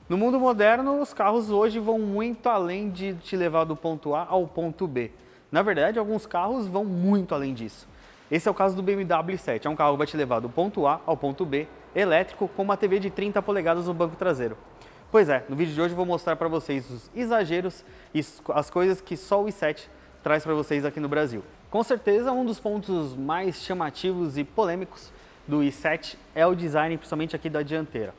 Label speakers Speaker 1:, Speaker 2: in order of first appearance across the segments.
Speaker 1: No mundo moderno, os carros hoje vão muito além de te levar do ponto A ao ponto B. Na verdade, alguns carros vão muito além disso. Esse é o caso do BMW i7. É um carro que vai te levar do ponto A ao ponto B, elétrico, com uma TV de 30 polegadas no banco traseiro. Pois é, no vídeo de hoje eu vou mostrar para vocês os exageros e as coisas que só o i7 traz para vocês aqui no Brasil. Com certeza, um dos pontos mais chamativos e polêmicos do i7 é o design, principalmente aqui da dianteira.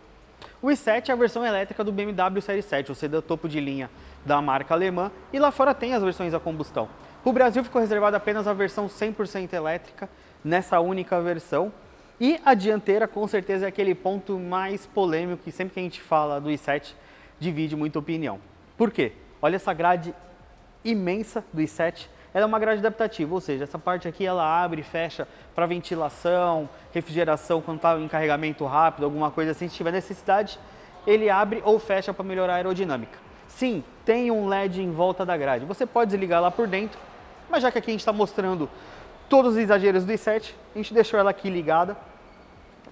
Speaker 1: O i7 é a versão elétrica do BMW Série 7, o sedã topo de linha da marca alemã, e lá fora tem as versões a combustão. O Brasil ficou reservada apenas a versão 100% elétrica, nessa única versão. E a dianteira, com certeza, é aquele ponto mais polêmico que sempre que a gente fala do i7, divide muita opinião. Por quê? Olha essa grade imensa do i7. Ela é uma grade adaptativa, ou seja, essa parte aqui ela abre e fecha para ventilação, refrigeração, quando está em carregamento rápido, alguma coisa assim, se tiver necessidade, ele abre ou fecha para melhorar a aerodinâmica. Sim, tem um LED em volta da grade, você pode desligar lá por dentro, mas já que aqui a gente está mostrando todos os exageros do i7, a gente deixou ela aqui ligada,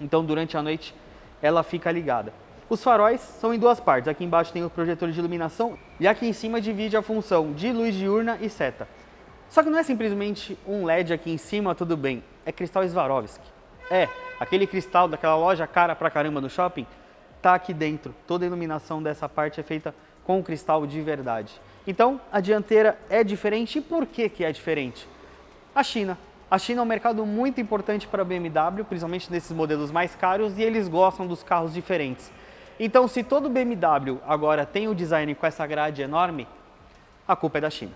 Speaker 1: então durante a noite ela fica ligada. Os faróis são em duas partes, aqui embaixo tem o projetor de iluminação e aqui em cima divide a função de luz diurna e seta. Só que não é simplesmente um LED aqui em cima, tudo bem, é cristal Swarovski. É, aquele cristal daquela loja cara pra caramba no shopping, tá aqui dentro. Toda a iluminação dessa parte é feita com cristal de verdade. Então, a dianteira é diferente. E por que que é diferente? A China. A China é um mercado muito importante para a BMW, principalmente nesses modelos mais caros, e eles gostam dos carros diferentes. Então, se todo BMW agora tem o design com essa grade enorme, a culpa é da China.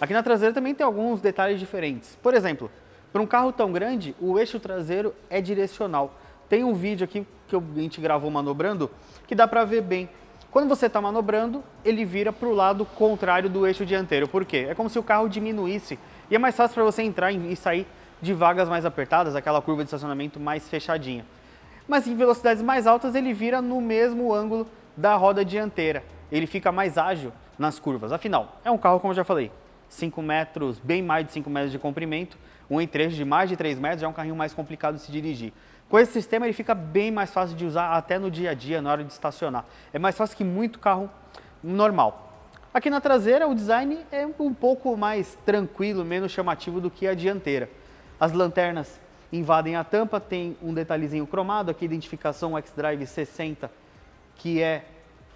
Speaker 1: Aqui na traseira também tem alguns detalhes diferentes. Por exemplo, para um carro tão grande, o eixo traseiro é direcional. Tem um vídeo aqui que a gente gravou manobrando que dá para ver bem. Quando você está manobrando, ele vira para o lado contrário do eixo dianteiro. Por quê? É como se o carro diminuísse e é mais fácil para você entrar e sair de vagas mais apertadas, aquela curva de estacionamento mais fechadinha. Mas em velocidades mais altas ele vira no mesmo ângulo da roda dianteira. Ele fica mais ágil nas curvas. Afinal, é um carro, como eu já falei, 5 metros, bem mais de 5 metros de comprimento, um entre-eixo de mais de 3 metros, já é um carrinho mais complicado de se dirigir. Com esse sistema ele fica bem mais fácil de usar até no dia a dia, na hora de estacionar. É mais fácil que muito carro normal. Aqui na traseira o design é um pouco mais tranquilo, menos chamativo do que a dianteira. As lanternas invadem a tampa, tem um detalhezinho cromado, aqui identificação xDrive 60, que é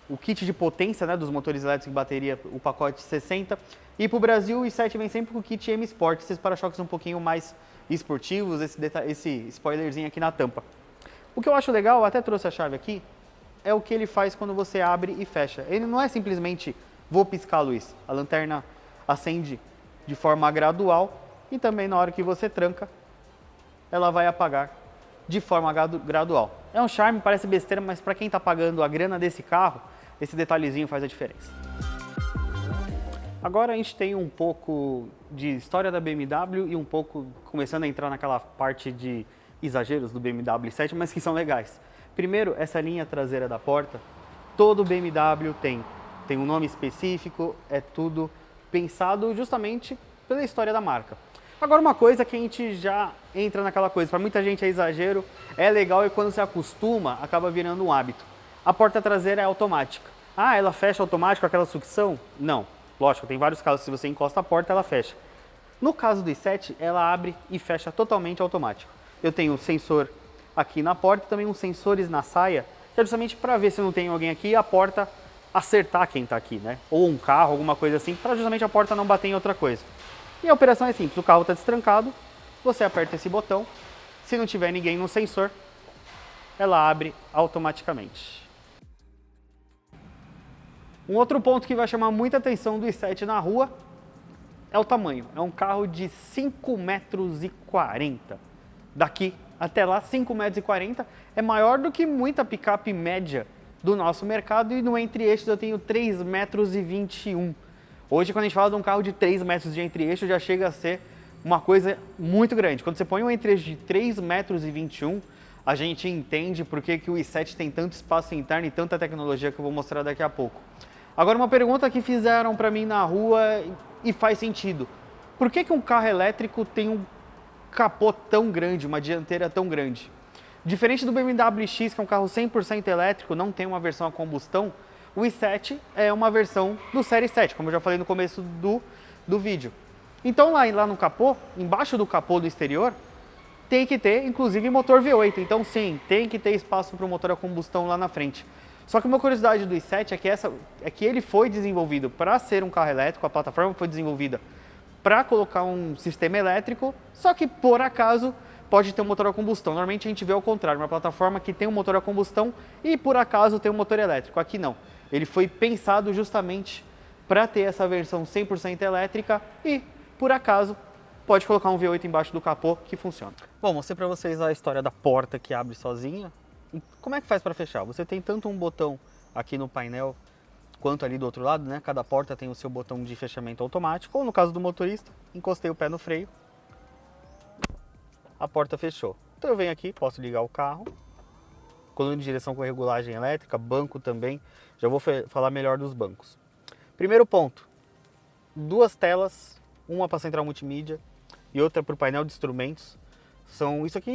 Speaker 1: o kit de potência, né, dos motores elétricos e bateria, o pacote 60. E para o Brasil, o i7 vem sempre com o kit M Sport, esses para-choques um pouquinho mais esportivos, esse spoilerzinho aqui na tampa. O que eu acho legal, eu até trouxe a chave aqui, é o que ele faz quando você abre e fecha. Ele não é simplesmente, vou piscar a luz. A lanterna acende de forma gradual e também na hora que você tranca, ela vai apagar de forma gradual. É um charme, parece besteira, mas para quem está pagando a grana desse carro, esse detalhezinho faz a diferença. Agora a gente tem um pouco de história da BMW e um pouco começando a entrar naquela parte de exageros do BMW i7, mas que são legais. Primeiro, essa linha traseira da porta, todo BMW tem um nome específico, é tudo pensado justamente pela história da marca. Agora uma coisa que a gente já entra naquela coisa, para muita gente é exagero, é legal e quando se acostuma, acaba virando um hábito. A porta traseira é automática. Ah, ela fecha automático, aquela sucção? Não. Lógico, tem vários casos, se você encosta a porta, ela fecha. No caso do i7, ela abre e fecha totalmente automático. Eu tenho um sensor aqui na porta e também uns sensores na saia, que é justamente para ver se não tem alguém aqui e a porta acertar quem está aqui, né? Ou um carro, alguma coisa assim, para justamente a porta não bater em outra coisa. E a operação é simples, o carro está destrancado, você aperta esse botão, se não tiver ninguém no sensor, ela abre automaticamente. Um outro ponto que vai chamar muita atenção do i7 na rua é o tamanho. É um carro de 5,40 metros. Daqui até lá, 5,40 metros é maior do que muita picape média do nosso mercado e no entre-eixos eu tenho 3,21 metros. Hoje, quando a gente fala de um carro de 3 metros de entre-eixo, já chega a ser uma coisa muito grande. Quando você põe um entre-eixo de 3,21 metros, a gente entende por que o i7 tem tanto espaço interno e tanta tecnologia que eu vou mostrar daqui a pouco. Agora, uma pergunta que fizeram para mim na rua e faz sentido. Por que um carro elétrico tem um capô tão grande, uma dianteira tão grande? Diferente do BMW X, que é um carro 100% elétrico, não tem uma versão a combustão, o i7 é uma versão do Série 7, como eu já falei no começo do vídeo. Então lá no capô, embaixo do capô do exterior, tem que ter inclusive motor V8. Então sim, tem que ter espaço para o motor a combustão lá na frente. Só que uma curiosidade do i7 é que ele foi desenvolvido para ser um carro elétrico, a plataforma foi desenvolvida para colocar um sistema elétrico, só que por acaso pode ter um motor a combustão. Normalmente a gente vê ao contrário, uma plataforma que tem um motor a combustão e por acaso tem um motor elétrico. Aqui não, ele foi pensado justamente para ter essa versão 100% elétrica e por acaso pode colocar um V8 embaixo do capô que funciona. Bom, mostrei para vocês a história da porta que abre sozinha. E como é que faz para fechar? Você tem tanto um botão aqui no painel quanto ali do outro lado, né? Cada porta tem o seu botão de fechamento automático, ou no caso do motorista, encostei o pé no freio, a porta fechou. Então eu venho aqui, posso ligar o carro, coluna de direção com regulagem elétrica, banco também, já vou falar melhor dos bancos. Primeiro ponto, duas telas, uma para central multimídia e outra para o painel de instrumentos.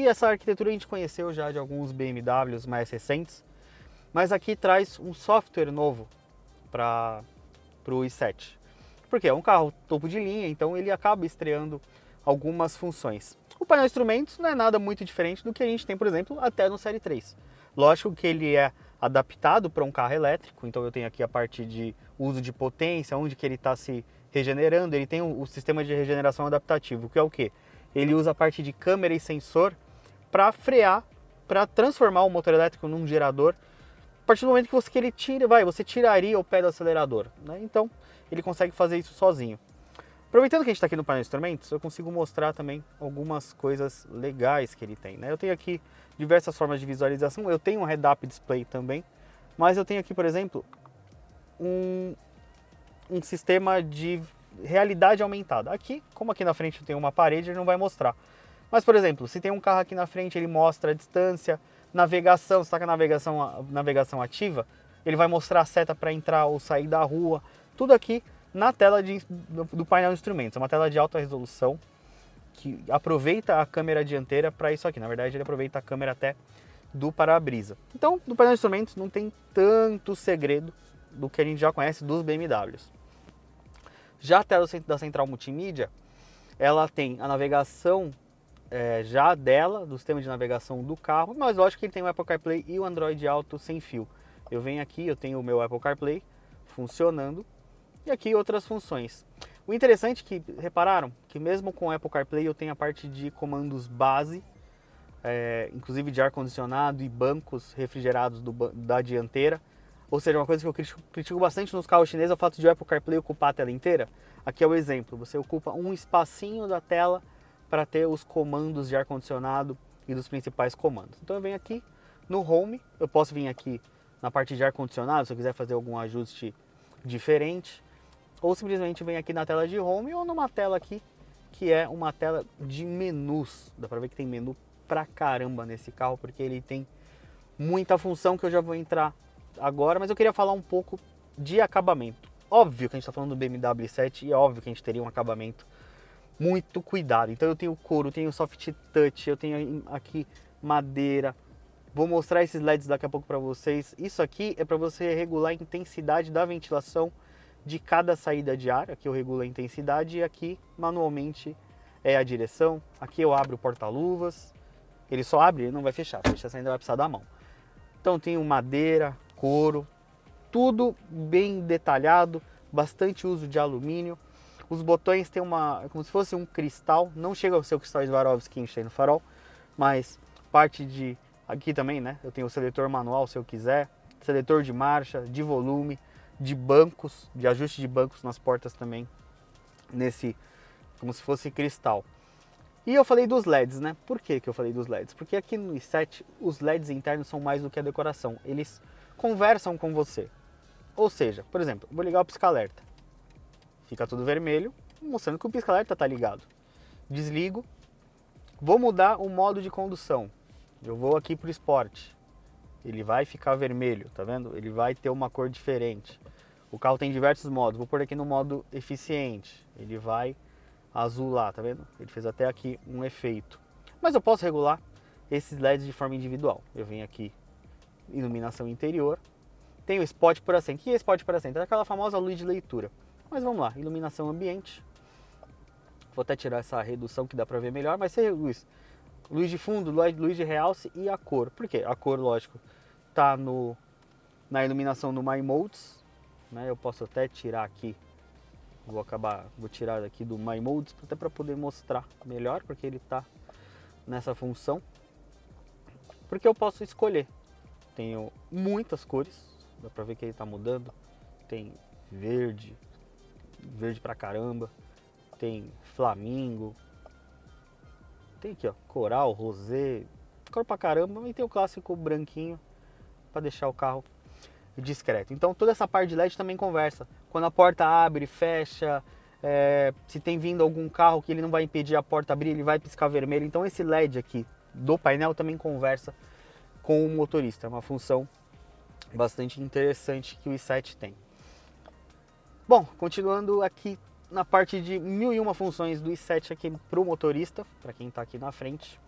Speaker 1: Essa arquitetura a gente conheceu já de alguns BMWs mais recentes, mas aqui traz um software novo para o i7. Porque é um carro topo de linha, então ele acaba estreando algumas funções. O painel de instrumentos não é nada muito diferente do que a gente tem, por exemplo, até no Série 3. Lógico que ele é adaptado para um carro elétrico, então eu tenho aqui a parte de uso de potência, onde que ele está se regenerando, ele tem o sistema de regeneração adaptativo, que é o quê? Ele usa a parte de câmera e sensor para frear, para transformar o motor elétrico num gerador. A partir do momento que ele tira, você tiraria o pé do acelerador, né? Então ele consegue fazer isso sozinho. Aproveitando que a gente está aqui no painel de instrumentos, eu consigo mostrar também algumas coisas legais que ele tem, né? Eu tenho aqui diversas formas de visualização, eu tenho um head-up display também, mas eu tenho aqui, por exemplo, um sistema de realidade aumentada. Aqui, como aqui na frente tem uma parede, ele não vai mostrar. Mas, por exemplo, se tem um carro aqui na frente, ele mostra a distância, navegação, se está com a navegação ativa, ele vai mostrar a seta para entrar ou sair da rua. Tudo aqui na tela do painel de instrumentos. É uma tela de alta resolução que aproveita a câmera dianteira para isso aqui. Na verdade, ele aproveita a câmera até do para-brisa. Então, no painel de instrumentos não tem tanto segredo do que a gente já conhece dos BMWs. Já a tela da central multimídia, ela tem a navegação já dela, do sistema de navegação do carro, mas lógico que ele tem o Apple CarPlay e o Android Auto sem fio. Eu venho aqui, eu tenho o meu Apple CarPlay funcionando e aqui outras funções. O interessante é que, repararam, que mesmo com o Apple CarPlay eu tenho a parte de comandos base, inclusive de ar-condicionado e bancos refrigerados da dianteira. Ou seja, uma coisa que eu critico bastante nos carros chineses é o fato de o Apple CarPlay ocupar a tela inteira. Aqui é o exemplo, você ocupa um espacinho da tela para ter os comandos de ar-condicionado e dos principais comandos. Então eu venho aqui no Home, eu posso vir aqui na parte de ar-condicionado se eu quiser fazer algum ajuste diferente. Ou simplesmente venho aqui na tela de Home ou numa tela aqui que é uma tela de menus. Dá para ver que tem menu pra caramba nesse carro porque ele tem muita função que eu já vou entrar agora, mas eu queria falar um pouco de acabamento. Óbvio que a gente está falando do BMW 7 e é óbvio que a gente teria um acabamento muito cuidado. Então eu tenho couro, eu tenho soft touch, eu tenho aqui madeira. Vou mostrar esses LEDs daqui a pouco para vocês. Isso aqui é para você regular a intensidade da ventilação de cada saída de ar. Aqui eu regulo a intensidade e aqui manualmente é a direção. Aqui eu abro o porta-luvas. Ele só abre, ele não vai fechar. Fechar você ainda vai precisar da mão. Então tenho madeira, couro, tudo bem detalhado, bastante uso de alumínio. Os botões tem como se fosse um cristal, não chega ao seu cristal Swarovski que a gente tem no farol, mas parte de aqui também, né? Eu tenho o seletor manual se eu quiser, seletor de marcha, de volume, de bancos, de ajuste de bancos nas portas também, como se fosse cristal. E eu falei dos LEDs, né? Por que eu falei dos LEDs? Porque aqui no i7 os LEDs internos são mais do que a decoração, eles conversam com você. Ou seja, por exemplo, vou ligar o pisca-alerta. Fica tudo vermelho, mostrando que o pisca-alerta está ligado. Desligo. Vou mudar o modo de condução. Eu vou aqui para o Sport. Ele vai ficar vermelho, tá vendo? Ele vai ter uma cor diferente. O carro tem diversos modos. Vou pôr aqui no modo eficiente. Ele vai azular, tá vendo? Ele fez até aqui um efeito. Mas eu posso regular esses LEDs de forma individual. Eu venho aqui, iluminação interior, tem o spot por assento. O que é spot por assento? É aquela famosa luz de leitura. Mas vamos lá, iluminação ambiente. Vou até tirar essa redução que dá para ver melhor, mas sem luz. Luz de fundo, luz de realce e a cor. Por quê? A cor, lógico, tá na iluminação no My Modes, né? Eu posso até tirar aqui, vou tirar daqui do My Modes, até para poder mostrar melhor, porque ele tá nessa função. Porque eu posso escolher. Tenho muitas cores, dá pra ver que ele tá mudando. Tem verde, verde pra caramba. Tem flamingo. Tem aqui, ó, coral, rosé, cor pra caramba. E tem o clássico branquinho para deixar o carro discreto. Então toda essa parte de LED também conversa. Quando a porta abre, fecha, se tem vindo algum carro que ele não vai impedir a porta abrir, ele vai piscar vermelho. Então esse LED aqui do painel também conversa com o motorista. É uma função bastante interessante que o i7 tem. Bom, continuando aqui na parte de 1001 funções do i7 aqui para o motorista, para quem está aqui na frente.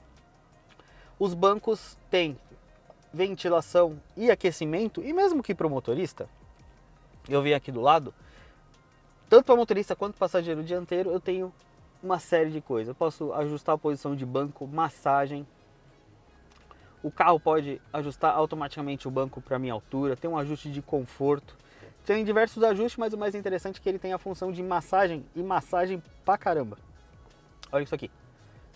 Speaker 1: Os bancos têm ventilação e aquecimento, e mesmo que para o motorista, eu venho aqui do lado, tanto para motorista quanto passageiro dianteiro, eu tenho uma série de coisas. Eu posso ajustar a posição de banco, massagem. O carro pode ajustar automaticamente o banco para minha altura, tem um ajuste de conforto. Tem diversos ajustes, mas o mais interessante é que ele tem a função de massagem, e massagem pra caramba. Olha isso aqui.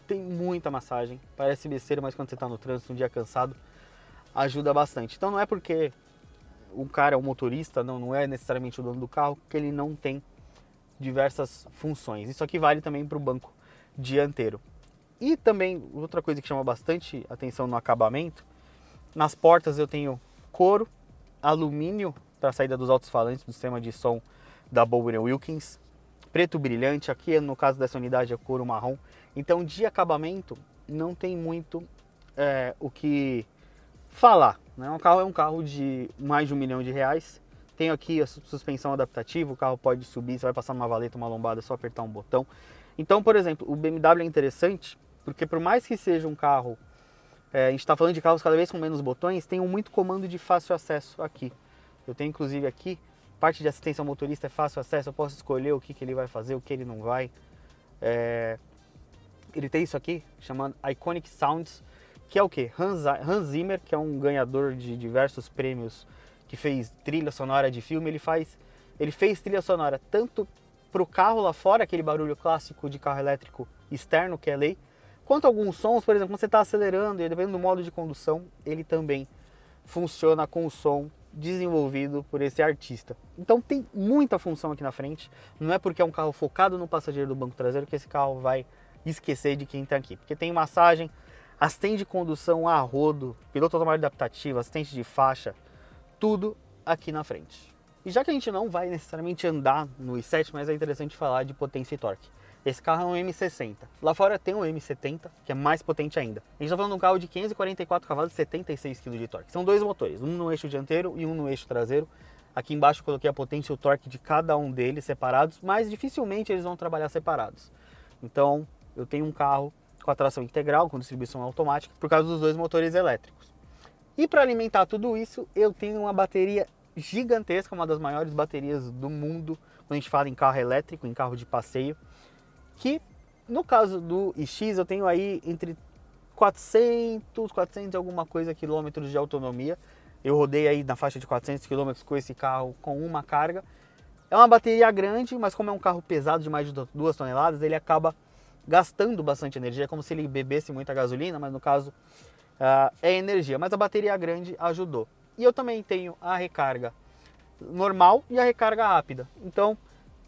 Speaker 1: Tem muita massagem, parece besteira, mas quando você está no trânsito, um dia cansado, ajuda bastante. Então não é porque o cara é um motorista, não é necessariamente o dono do carro, que ele não tem diversas funções. Isso aqui vale também para o banco dianteiro. E também, outra coisa que chama bastante atenção no acabamento, nas portas eu tenho couro, alumínio para a saída dos alto-falantes do sistema de som da Bowen Wilkins, preto brilhante, aqui no caso dessa unidade é couro marrom. Então de acabamento não tem muito o que falar, né? O carro é um carro de mais de R$1 milhão. Tem aqui a suspensão adaptativa, o carro pode subir, você vai passar numa valeta, uma lombada, é só apertar um botão. Então, por exemplo, o BMW é interessante porque por mais que seja um carro, a gente está falando de carros cada vez com menos botões, tem muito comando de fácil acesso aqui. Eu tenho inclusive aqui, parte de assistência ao motorista é fácil acesso, eu posso escolher o que ele vai fazer, o que ele não vai. Ele tem isso aqui, chamado Iconic Sounds, que é o que? Hans Zimmer, que é um ganhador de diversos prêmios, que fez trilha sonora de filme, ele fez trilha sonora tanto para o carro lá fora, aquele barulho clássico de carro elétrico externo, que é lei, quanto alguns sons, por exemplo, quando você está acelerando, e dependendo do modo de condução, ele também funciona com o som desenvolvido por esse artista. Então tem muita função aqui na frente, não é porque é um carro focado no passageiro do banco traseiro que esse carro vai esquecer de quem está aqui, porque tem massagem, assistente de condução a rodo, piloto automático adaptativo, assistente de faixa, tudo aqui na frente. E já que a gente não vai necessariamente andar no i7, mas é interessante falar de potência e torque. Esse carro é um M60. Lá fora tem um M70, que é mais potente ainda. A gente está falando de um carro de 544 cavalos e 76 kg de torque. São dois motores, um no eixo dianteiro e um no eixo traseiro. Aqui embaixo eu coloquei a potência e o torque de cada um deles separados, mas dificilmente eles vão trabalhar separados. Então eu tenho um carro com a tração integral, com distribuição automática, por causa dos dois motores elétricos. E para alimentar tudo isso, eu tenho uma bateria gigantesca, uma das maiores baterias do mundo, quando a gente fala em carro elétrico, em carro de passeio, que no caso do iX eu tenho aí entre 400 e alguma coisa quilômetros de autonomia. Eu rodei aí na faixa de 400 quilômetros com esse carro com uma carga. É uma bateria grande, mas como é um carro pesado de mais de 2 toneladas, ele acaba gastando bastante energia, é como se ele bebesse muita gasolina, mas no caso é energia. Mas a bateria grande ajudou. E eu também tenho a recarga normal e a recarga rápida. Então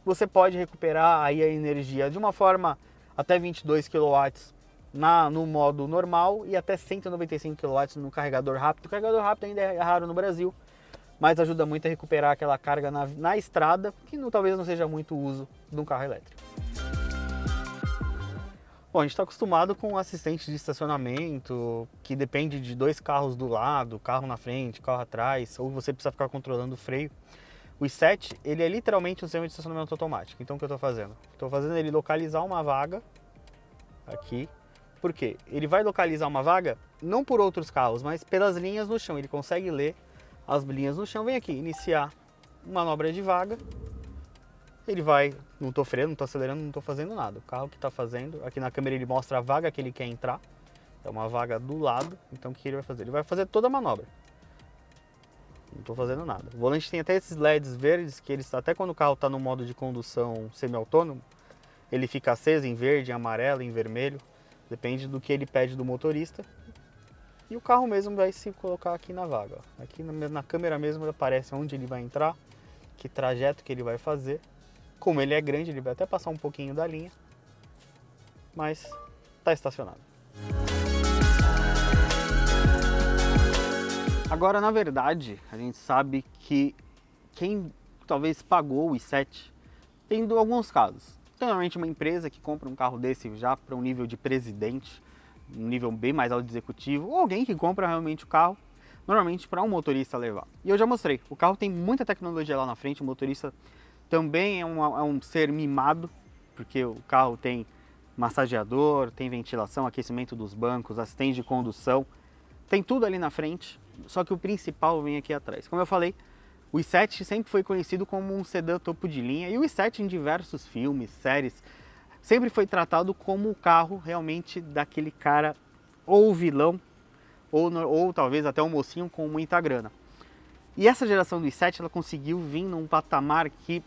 Speaker 1: você pode recuperar aí a energia de uma forma até 22 kW no modo normal e até 195 kW no carregador rápido. O carregador rápido ainda é raro no Brasil, mas ajuda muito a recuperar aquela carga na estrada, que talvez não seja muito uso de um carro elétrico. Bom, a gente está acostumado com assistente de estacionamento, que depende de 2 carros do lado, carro na frente, carro atrás, ou você precisa ficar controlando o freio. O i7, ele é literalmente um sistema de estacionamento automático. Então o que eu estou fazendo? Estou fazendo ele localizar uma vaga aqui Por quê? Ele vai localizar uma vaga não por outros carros, mas pelas linhas no chão. Ele consegue ler as linhas no chão. Vem aqui, iniciar manobra de vaga. Ele vai, não estou freando, não estou acelerando, não estou fazendo nada. O carro que está fazendo, aqui na câmera ele mostra a vaga que ele quer entrar. É uma vaga do lado, então o que ele vai fazer? Ele vai fazer toda a manobra. Não estou fazendo nada. O volante tem até esses LEDs verdes, que eles, até quando o carro está no modo de condução semi-autônomo, ele fica aceso em verde, em amarelo, em vermelho. Depende do que ele pede do motorista. E o carro mesmo vai se colocar aqui na vaga. Ó. Aqui na câmera mesmo aparece onde ele vai entrar, que trajeto que ele vai fazer. Como ele é grande, ele vai até passar um pouquinho da linha, mas está estacionado. Agora, na verdade, a gente sabe que quem talvez pagou o i7 tem alguns casos. Tem normalmente uma empresa que compra um carro desse já para um nível de presidente, um nível bem mais alto de executivo, ou alguém que compra realmente o carro, normalmente para um motorista levar. E eu já mostrei, o carro tem muita tecnologia lá na frente, o motorista também é um ser mimado, porque o carro tem massageador, tem ventilação, aquecimento dos bancos, assistente de condução, tem tudo ali na frente, só que o principal vem aqui atrás. Como eu falei, o i7 sempre foi conhecido como um sedã topo de linha, e o i7 em diversos filmes, séries, sempre foi tratado como o carro realmente daquele cara ou vilão, ou talvez até um mocinho com muita grana. E essa geração do i7 ela conseguiu vir num patamar que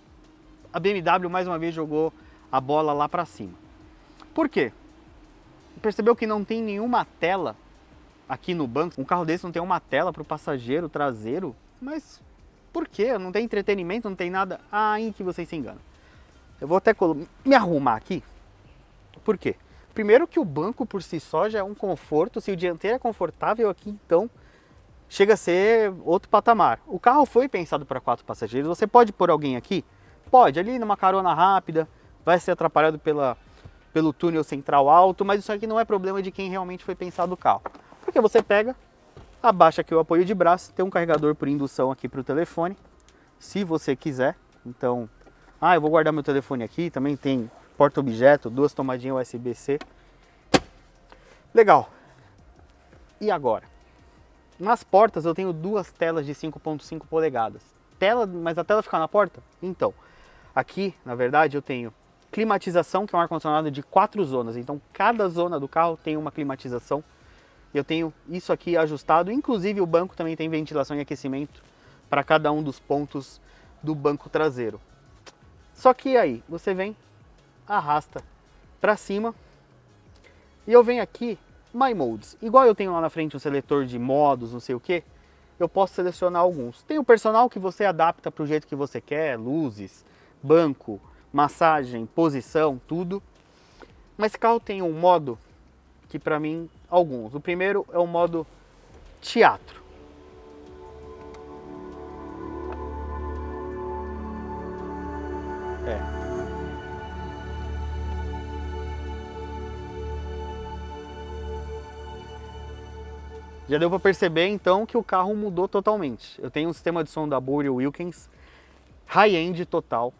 Speaker 1: a BMW mais uma vez jogou a bola lá para cima. Por quê? Percebeu que não tem nenhuma tela aqui no banco? Um carro desse não tem uma tela para o passageiro traseiro? Mas por quê? Não tem entretenimento, não tem nada? Ah, em que vocês se enganam. Eu vou até me arrumar aqui. Por quê? Primeiro que o banco por si só já é um conforto. Se o dianteiro é confortável aqui, então chega a ser outro patamar. O carro foi pensado para 4 passageiros. Você pode pôr alguém aqui? Pode, ali numa carona rápida, vai ser atrapalhado pelo túnel central alto, mas isso aqui não é problema de quem realmente foi pensado o carro. Porque você pega, abaixa aqui o apoio de braço, tem um carregador por indução aqui para o telefone, se você quiser. Então, eu vou guardar meu telefone aqui, também tem porta-objeto, 2 tomadinhas USB-C. Legal. E agora? Nas portas eu tenho 2 telas de 5.5 polegadas. Mas a tela fica na porta? Então, aqui, na verdade, eu tenho climatização, que é um ar-condicionado de 4 zonas. Então, cada zona do carro tem uma climatização. Eu tenho isso aqui ajustado. Inclusive, o banco também tem ventilação e aquecimento para cada um dos pontos do banco traseiro. Só que aí, você vem, arrasta para cima. E eu venho aqui, My Modes. Igual eu tenho lá na frente um seletor de modos, não sei o que, eu posso selecionar alguns. Tem o personal que você adapta para o jeito que você quer, luzes, banco, massagem, posição, tudo. Mas esse carro tem um modo que para mim, alguns. O primeiro é o modo teatro. Já deu para perceber então que o carro mudou totalmente. Eu tenho um sistema de som da Burry Wilkins, high-end total,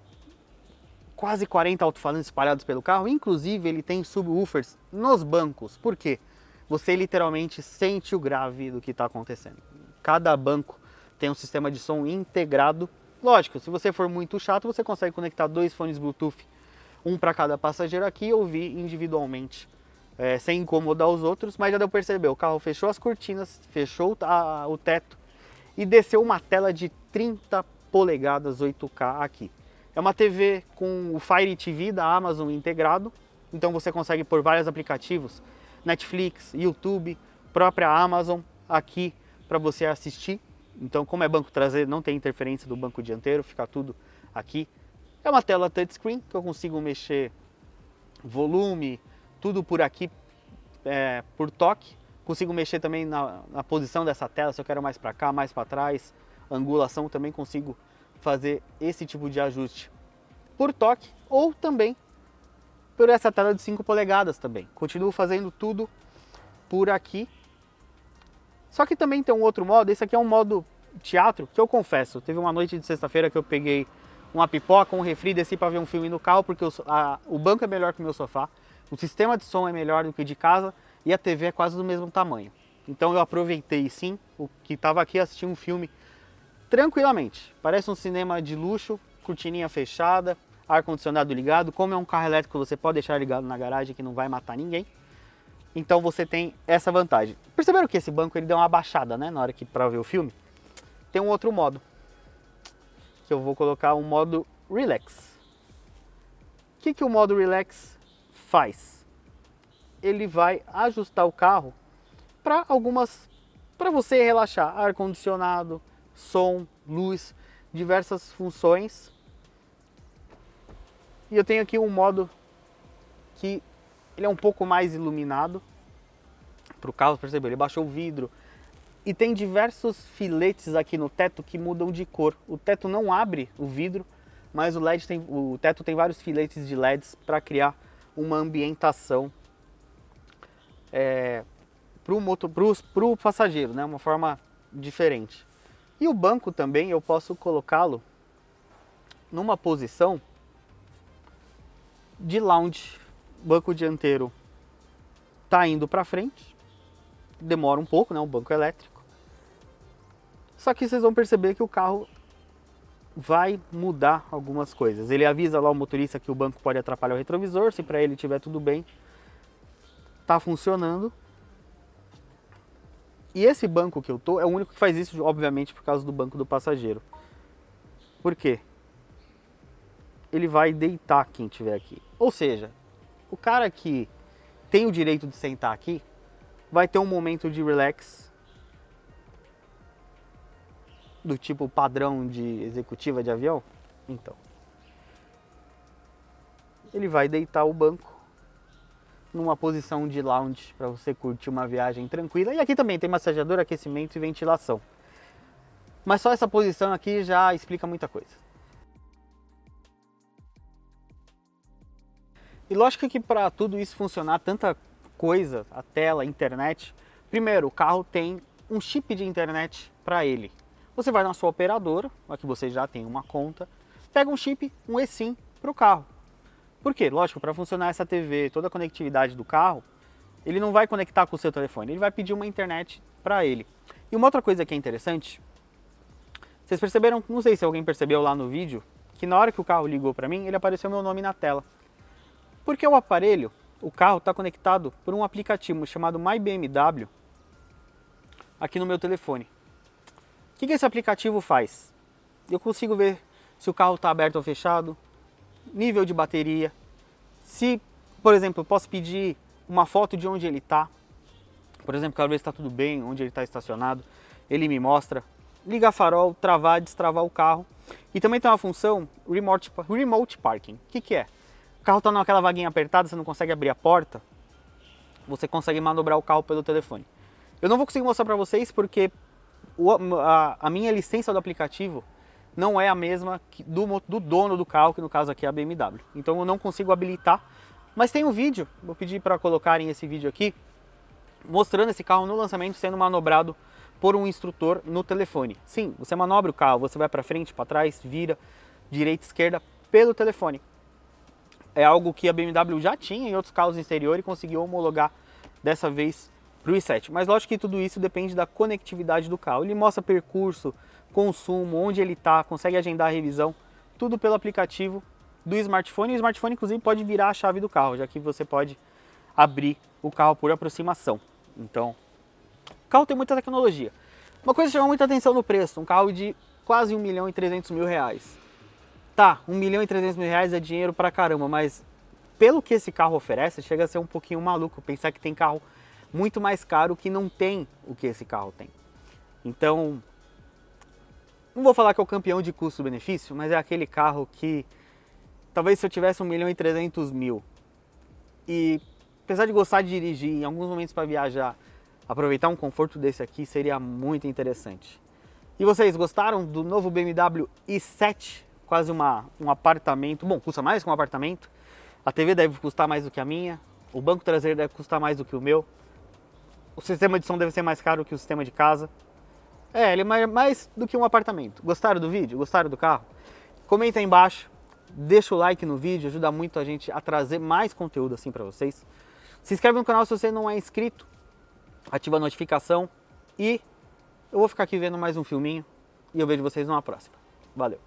Speaker 1: quase 40 alto-falantes espalhados pelo carro, inclusive ele tem subwoofers nos bancos. Por quê? Você literalmente sente o grave do que está acontecendo. Cada banco tem um sistema de som integrado. Lógico, se você for muito chato, você consegue conectar 2 fones Bluetooth, um para cada passageiro aqui, e ouvir individualmente, sem incomodar os outros. Mas já deu para perceber, o carro fechou as cortinas, fechou o teto e desceu uma tela de 30 polegadas 8K aqui. É uma TV com o Fire TV da Amazon integrado, então você consegue pôr vários aplicativos, Netflix, YouTube, própria Amazon aqui para você assistir. Então, como é banco traseiro, não tem interferência do banco dianteiro, fica tudo aqui. É uma tela touchscreen que eu consigo mexer volume, tudo por aqui, por toque. Consigo mexer também na posição dessa tela, se eu quero mais para cá, mais para trás. Angulação também consigo fazer esse tipo de ajuste por toque, ou também por essa tela de 5 polegadas também. Continuo fazendo tudo por aqui. Só que também tem um outro modo, esse aqui é um modo teatro, que eu confesso, teve uma noite de sexta-feira que eu peguei uma pipoca, um refri, desci para ver um filme no carro, porque o banco é melhor que o meu sofá, o sistema de som é melhor do que o de casa, e a TV é quase do mesmo tamanho. Então eu aproveitei sim, o que estava aqui, assisti um filme tranquilamente. Parece um cinema de luxo, cortininha fechada, ar-condicionado ligado. Como é um carro elétrico, você pode deixar ligado na garagem que não vai matar ninguém. Então você tem essa vantagem. Perceberam que esse banco ele deu uma abaixada, né, na hora que para ver o filme? Tem um outro modo, que eu vou colocar um modo Relax. O que o modo Relax faz? Ele vai ajustar o carro para você relaxar, ar-condicionado, som, luz, diversas funções. E eu tenho aqui um modo que ele é um pouco mais iluminado para o carro, percebeu? Ele baixou o vidro e tem diversos filetes aqui no teto que mudam de cor. O teto não abre o vidro, mas o teto tem vários filetes de LEDs para criar uma ambientação para o passageiro, né? Uma forma diferente. E o banco também eu posso colocá-lo numa posição de lounge. O banco dianteiro está indo para frente, demora um pouco, né? Um banco elétrico. Só que vocês vão perceber que o carro vai mudar algumas coisas. Ele avisa lá o motorista que o banco pode atrapalhar o retrovisor, se para ele estiver tudo bem, tá funcionando. E esse banco que eu tô é o único que faz isso, obviamente, por causa do banco do passageiro. Por quê? Ele vai deitar quem estiver aqui. Ou seja, o cara que tem o direito de sentar aqui vai ter um momento de relax do tipo padrão de executiva de avião. Então, ele vai deitar o banco numa posição de lounge para você curtir uma viagem tranquila. E aqui também tem massageador, aquecimento e ventilação. Mas só essa posição aqui já explica muita coisa. E lógico que para tudo isso funcionar, tanta coisa, a tela, a internet, primeiro, o carro tem um chip de internet para ele. Você vai na sua operadora, aqui você já tem uma conta, pega um chip, um eSIM para o carro. Por quê? Lógico, para funcionar essa TV, toda a conectividade do carro, ele não vai conectar com o seu telefone, ele vai pedir uma internet para ele. E uma outra coisa que é interessante, vocês perceberam, não sei se alguém percebeu lá no vídeo, que na hora que o carro ligou para mim, ele apareceu meu nome na tela. Porque o aparelho, o carro está conectado por um aplicativo chamado MyBMW aqui no meu telefone. O que esse aplicativo faz? Eu consigo ver se o carro está aberto ou fechado, nível de bateria, se, por exemplo, eu posso pedir uma foto de onde ele está. Por exemplo, quero ver se está tudo bem, onde ele está estacionado. Ele me mostra. Ligar farol, travar, destravar o carro. E também tem uma função Remote Parking. O que é? O carro está naquela vaguinha apertada, você não consegue abrir a porta. Você consegue manobrar o carro pelo telefone. Eu não vou conseguir mostrar para vocês porque a minha licença do aplicativo não é a mesma do dono do carro, que no caso aqui é a BMW. Então eu não consigo habilitar. Mas tem um vídeo, vou pedir para colocarem esse vídeo aqui, mostrando esse carro no lançamento sendo manobrado por um instrutor no telefone. Sim, você manobra o carro, você vai para frente, para trás, vira, direita, esquerda, pelo telefone. É algo que a BMW já tinha em outros carros exteriores e conseguiu homologar dessa vez para o i7. Mas lógico que tudo isso depende da conectividade do carro. Ele mostra percurso, consumo, onde ele está, consegue agendar a revisão, tudo pelo aplicativo do smartphone. E o smartphone, inclusive, pode virar a chave do carro, já que você pode abrir o carro por aproximação. Então, o carro tem muita tecnologia. Uma coisa que chama muita atenção no preço, um carro de quase R$1.300.000. Tá, R$1.300.000 é dinheiro pra caramba, mas pelo que esse carro oferece, chega a ser um pouquinho maluco pensar que tem carro muito mais caro que não tem o que esse carro tem. Então, não vou falar que é o campeão de custo-benefício, mas é aquele carro que talvez se eu tivesse R$1.300.000 e apesar de gostar de dirigir, em alguns momentos para viajar, aproveitar um conforto desse aqui seria muito interessante. E vocês gostaram do novo BMW i7? Quase um apartamento. Bom, custa mais que um apartamento. A TV deve custar mais do que a minha. O banco traseiro deve custar mais do que o meu. O sistema de som deve ser mais caro que o sistema de casa. Ele é mais do que um apartamento. Gostaram do vídeo? Gostaram do carro? Comenta aí embaixo. Deixa o like no vídeo. Ajuda muito a gente a trazer mais conteúdo assim para vocês. Se inscreve no canal se você não é inscrito, ativa a notificação e eu vou ficar aqui vendo mais um filminho e eu vejo vocês numa próxima. Valeu!